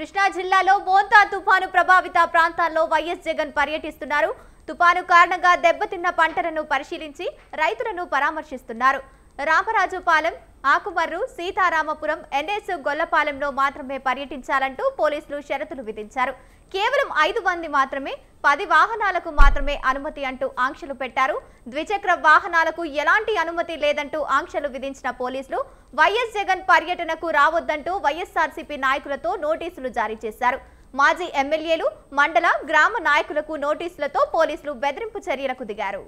కృష్ణా జిల్లాలో మోంతా తుఫాను ప్రభావిత ప్రాంతాల్లో వైఎస్ జగన్ పర్యటిస్తున్నారు. తుఫాను కారణంగా దెబ్బతిన్న పంటలను పరిశీలించి రైతులను పరామర్శిస్తున్నారు. రామరాజుపాలెం, ఆకుమర్రు, సీతారామపురం, ఎన్ఎస్ గొల్లపాలెంలో మాత్రమే పర్యటించాలంటూ పోలీసులు షరతులు విధించారు. కేవలం 5 మంది మాత్రమే, 10 వాహనాలకు మాత్రమే అనుమతి అంటూ ఆంక్షలు పెట్టారు. ద్విచక్ర వాహనాలకు ఎలాంటి అనుమతి లేదంటూ ఆంక్షలు విధించిన పోలీసులు వైఎస్ జగన్ పర్యటనకు రావొద్దంటూ వైఎస్ఆర్సీపీ నాయకులతో నోటీసులు జారీ చేశారు. మాజీ ఎమ్మెల్యేలు, మండల, గ్రామ నాయకులకు నోటీసులతో పోలీసులు బెదిరింపు చర్యలకు దిగారు.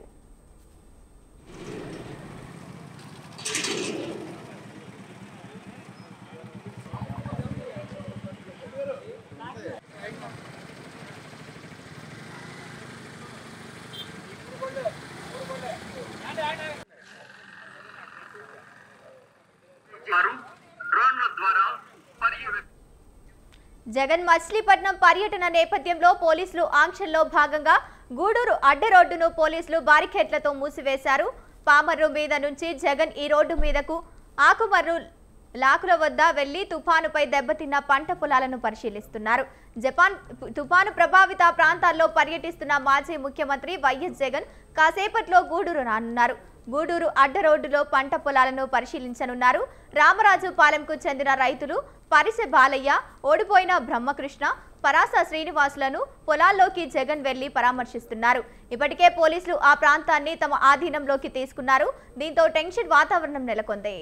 జగన్ మచిలీపట్నం పర్యటన నేపథ్యంలో పోలీసులు ఆంక్షల్లో భాగంగా గూడూరు అడ్డ రోడ్డును పోలీసులు బారికేడ్లతో మూసివేశారు. పామర్రు మీద నుంచి జగన్ ఈ రోడ్డు మీదకు ఆకుమర్రు లాకుల వద్ద వెళ్లి తుఫానుపై దెబ్బతిన్న పంట పొలాలను పరిశీలిస్తున్నారు. తుఫాను ప్రభావిత ప్రాంతాల్లో పర్యటిస్తున్న మాజీ ముఖ్యమంత్రి వైఎస్ జగన్ కాసేపట్లో గూడూరు రానున్నారు. గూడూరు అడ్డ రోడ్డులో పంట పొలాలను పరిశీలించనున్నారు. రామరాజుపాలెంకు చెందిన రైతులు పరిసె బాలయ్య, ఓడిపోయిన బ్రహ్మకృష్ణ, పరాస శ్రీనివాసులను పొలాల్లోకి జగన్ వెళ్లి పరామర్శిస్తున్నారు. ఇప్పటికే పోలీసులు ఆ ప్రాంతాన్ని తమ ఆధీనంలోకి తీసుకున్నారు. దీంతో టెన్షన్ వాతావరణం నెలకొంది.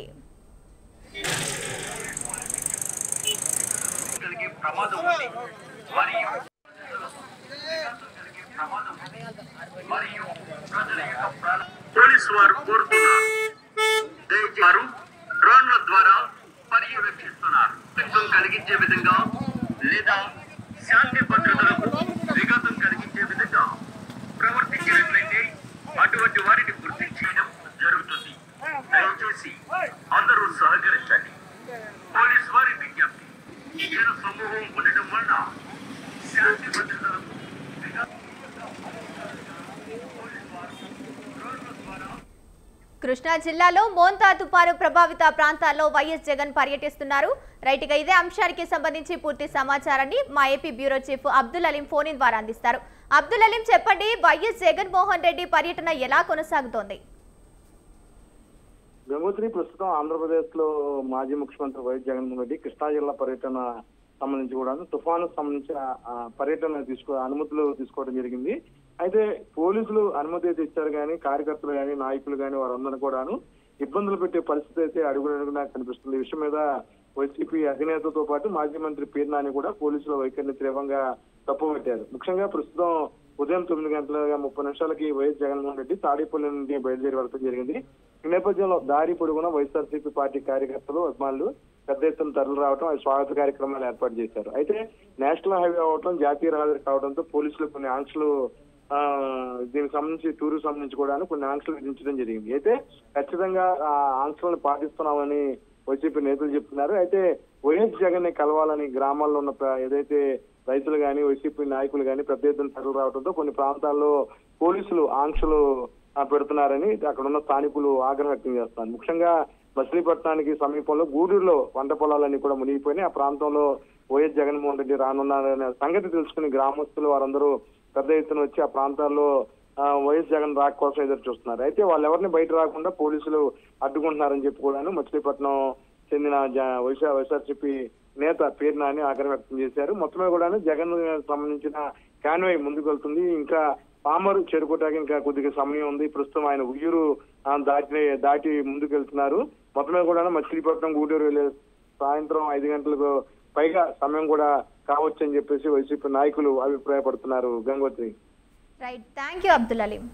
పోలీసు వారు కోరుతున్నారు, డ్రోన్ల ద్వారా పర్యవేక్షిస్తున్నారు. కలిగించే విధంగా లేదా శాంతి భద్రతలకు విఘాతం కలిగించే విధంగా ప్రవర్తించినట్లయితే అటువంటి వారిని గుర్తించడం జరుగుతుంది. దయచేసి అందరూ సహకరించండి. పోలీసు వారి విజ్ఞప్తి, జన సమూహం ఉండటం వల్ల శాంతి భద్రతలకు కృష్ణా జిల్లాలో మోంతా తుఫాను ప్రభావిత ప్రాంతాల్లో వైఎస్ జగన్ పర్యటిస్తున్నారు. రైట్గా ఇదే అంశానికి సంబంధించి పూర్తి సమాచారాన్ని మా AP bureau chief Abdul Aleem phone in ద్వారా అందిస్తారు. అబ్దుల్ అలీం, చెప్పండి, వైఎస్ జగన్మోహన్ రెడ్డి పర్యటన ఎలా కొనసాగుతోంది? గంగోత్రి, ప్రస్తుతం ఆంధ్రప్రదేశ్ లో మాజీ ముఖ్యమంత్రి వైఎస్ జగన్మోహన్ రెడ్డి కృష్ణా జిల్లా పర్యటన సంబంధించి కూడా తుఫానుకు సంబంధించిన పర్యటన అనుమతులు తీసుకోవడం జరిగింది. అయితే పోలీసులు అనుమతి అయితే ఇచ్చారు కానీ కార్యకర్తలు కానీ నాయకులు కానీ వారందరూ కూడాను ఇబ్బందులు పెట్టే పరిస్థితి అయితే అడుగునడుగునా కనిపిస్తుంది. ఈ విషయం మీద వైసీపీ అధినేతతో పాటు మాజీ మంత్రి పేరు నాని కూడా పోలీసుల వైఖరిని తీవ్రంగా తప్పుపట్టారు. ముఖ్యంగా ప్రస్తుతం ఉదయం 9:30 వైఎస్ జగన్మోహన్ రెడ్డి తాడేపల్లి నుండి బయలుదేరి వెళ్ళడం జరిగింది. ఈ నేపథ్యంలో దారి పొడుగున వైఎస్ఆర్సీపీ పార్టీ కార్యకర్తలు, అభిమానులు పెద్ద ఎత్తున తరలి రావడం, స్వాగత కార్యక్రమాలు ఏర్పాటు చేశారు. అయితే నేషనల్ హైవే అవడం, జాతీయ రహదారి కావడంతో పోలీసులు కొన్ని ఆంక్షలు దీనికి సంబంధించి టూరుకు సంబంధించి కూడా కొన్ని ఆంక్షలు విధించడం జరిగింది. అయితే ఖచ్చితంగా ఆ ఆంక్షలను పాటిస్తున్నామని వైసీపీ నేతలు చెప్తున్నారు. అయితే వైఎస్ జగన్ ని కలవాలని గ్రామాల్లో ఉన్న ఏదైతే రైతులు కానీ వైసీపీ నాయకులు కానీ పెద్ద ఎత్తున తరలి రావడంతో కొన్ని ప్రాంతాల్లో పోలీసులు ఆంక్షలు పెడుతున్నారని అక్కడ ఉన్న స్థానికులు ఆగ్రహం వ్యక్తం చేస్తున్నారు. ముఖ్యంగా మచిలీపట్నానికి సమీపంలో గూడూరులో పంట పొలాలన్నీ కూడా మునిగిపోయినాయి. ఆ ప్రాంతంలో వైఎస్ జగన్మోహన్ రెడ్డి రానున్నారనే సంగతి తెలుసుకుని గ్రామస్తులు వారందరూ పెద్ద ఎత్తున వచ్చి ఆ ప్రాంతాల్లో వైఎస్ జగన్ రాక కోసం ఎదురు చూస్తున్నారు. అయితే వాళ్ళు ఎవరిని బయట రాకుండా పోలీసులు అడ్డుకుంటున్నారని చెప్పి కూడా మచిలీపట్నం చెందిన వైఎస్ఆర్సీపీ నేత పేరు నాని ఆగ్రహం వ్యక్తం చేశారు. మొత్తమే కూడా జగన్ సంబంధించిన కాన్వాయ్ ముందుకు వెళ్తుంది. ఇంకా పామరు చేరుకోవడానికి ఇంకా కొద్దిగా సమయం ఉంది. ప్రస్తుతం ఆయన ఉయ్యూరు దాటి ముందుకు వెళ్తున్నారు. మొత్తమే కూడా మచిలీపట్నం గూడూరు వెళ్ళే సాయంత్రం 5 గంటలకు పైగా సమయం కూడా కావచ్చు అని చెప్పేసి వైసీపీ నాయకులు అభిప్రాయపడుతున్నారు. Gangotri. Right, thank you Abdul Aleem.